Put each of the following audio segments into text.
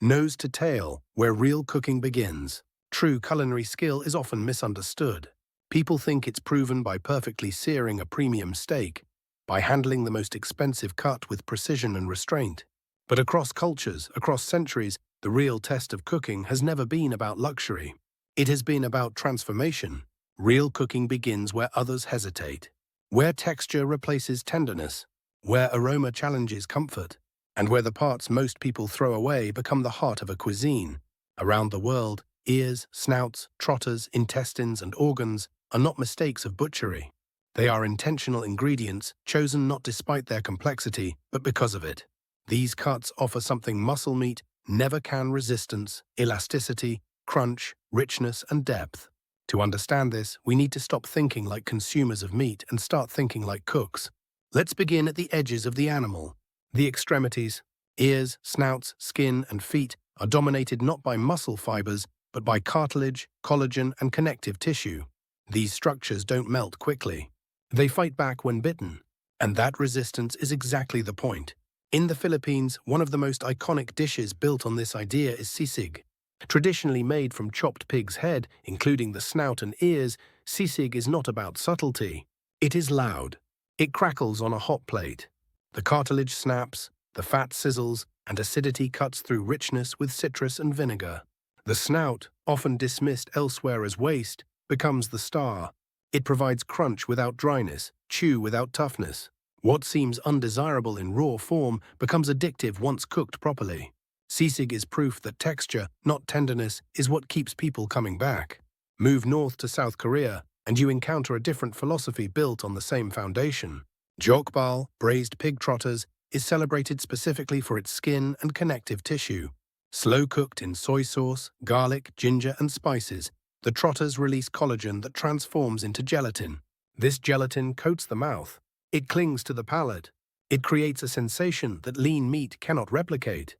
Nose to tail, where real cooking begins. True culinary skill is often misunderstood. People think it's proven by perfectly searing a premium steak, by handling the most expensive cut with precision and restraint. But across cultures, across centuries, the real test of cooking has never been about luxury. It has been about transformation. Real cooking begins where others hesitate, where texture replaces tenderness, where aroma challenges comfort, and where the parts most people throw away become the heart of a cuisine. Around the world, ears, snouts, trotters, intestines, and organs are not mistakes of butchery. They are intentional ingredients chosen not despite their complexity, but because of it. These cuts offer something muscle meat never can: resistance, elasticity, crunch, richness, and depth. To understand this, we need to stop thinking like consumers of meat and start thinking like cooks. Let's begin at the edges of the animal. The extremities, ears, snouts, skin, and feet are dominated not by muscle fibers, but by cartilage, collagen, and connective tissue. These structures don't melt quickly. They fight back when bitten. And that resistance is exactly the point. In the Philippines, one of the most iconic dishes built on this idea is sisig. Traditionally made from chopped pig's head, including the snout and ears, sisig is not about subtlety. It is loud. It crackles on a hot plate. The cartilage snaps, the fat sizzles, and acidity cuts through richness with citrus and vinegar. The snout, often dismissed elsewhere as waste, becomes the star. It provides crunch without dryness, chew without toughness. What seems undesirable in raw form becomes addictive once cooked properly. Sisig is proof that texture, not tenderness, is what keeps people coming back. Move north to South Korea, and you encounter a different philosophy built on the same foundation. Jokbal, braised pig trotters, is celebrated specifically for its skin and connective tissue. Slow-cooked in soy sauce, garlic, ginger, and spices, the trotters release collagen that transforms into gelatin. This gelatin coats the mouth. It clings to the palate. It creates a sensation that lean meat cannot replicate.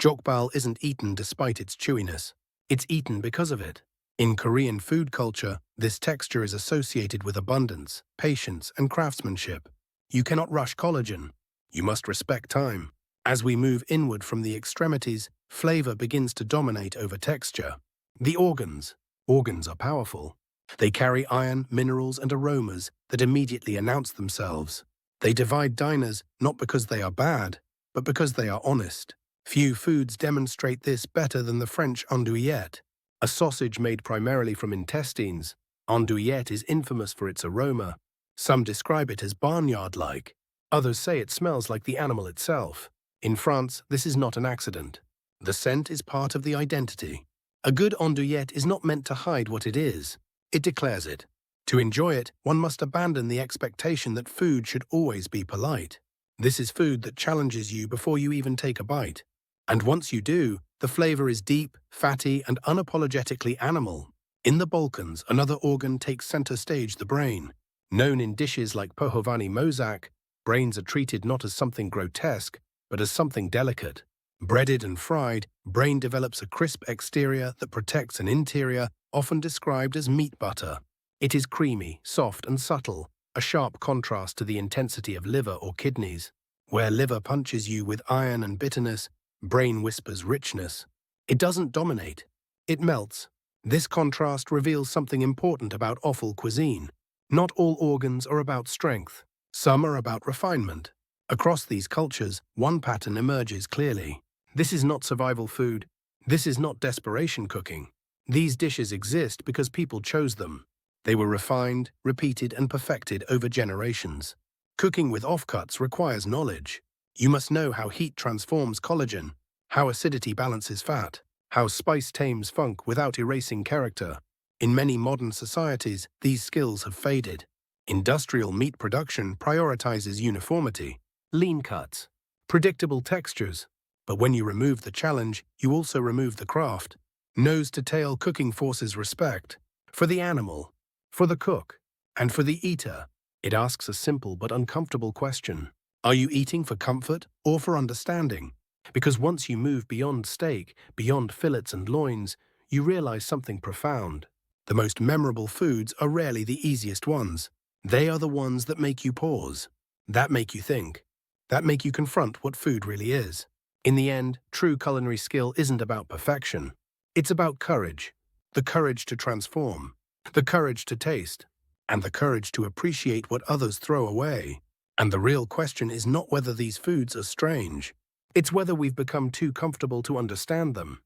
Jokbal isn't eaten despite its chewiness. It's eaten because of it. In Korean food culture, this texture is associated with abundance, patience, and craftsmanship. You cannot rush collagen. You must respect time. As we move inward from the extremities, flavor begins to dominate over texture. The organs. Organs are powerful. They carry iron, minerals, and aromas that immediately announce themselves. They divide diners not because they are bad, but because they are honest. Few foods demonstrate this better than the French Andouillette, a sausage made primarily from intestines. Andouillette is infamous for its aroma. Some describe it as barnyard-like. Others say it smells like the animal itself. In France, this is not an accident. The scent is part of the identity. A good andouillette is not meant to hide what it is. It declares it. To enjoy it, one must abandon the expectation that food should always be polite. This is food that challenges you before you even take a bite. And once you do, the flavor is deep, fatty, and unapologetically animal. In the Balkans, another organ takes center stage: the brain. Known in dishes like pohovani mozak, brains are treated not as something grotesque, but as something delicate. Breaded and fried, brain develops a crisp exterior that protects an interior, often described as meat butter. It is creamy, soft, and subtle, a sharp contrast to the intensity of liver or kidneys. Where liver punches you with iron and bitterness, brain whispers richness. It doesn't dominate. It melts. This contrast reveals something important about offal cuisine. Not all organs are about strength. Some are about refinement. Across these cultures, one pattern emerges clearly. This is not survival food. This is not desperation cooking. These dishes exist because people chose them. They were refined, repeated, and perfected over generations. Cooking with offcuts requires knowledge. You must know how heat transforms collagen, how acidity balances fat, how spice tames funk without erasing character. In many modern societies, these skills have faded. Industrial meat production prioritizes uniformity, lean cuts, predictable textures. But when you remove the challenge, you also remove the craft. Nose-to-tail cooking forces respect. For the animal, for the cook, and for the eater. It asks a simple but uncomfortable question. Are you eating for comfort or for understanding? Because once you move beyond steak, beyond fillets and loins, you realize something profound. The most memorable foods are rarely the easiest ones. They are the ones that make you pause, that make you think, that make you confront what food really is. In the end, true culinary skill isn't about perfection. It's about courage. The courage to transform, the courage to taste, and the courage to appreciate what others throw away. And the real question is not whether these foods are strange. It's whether we've become too comfortable to understand them.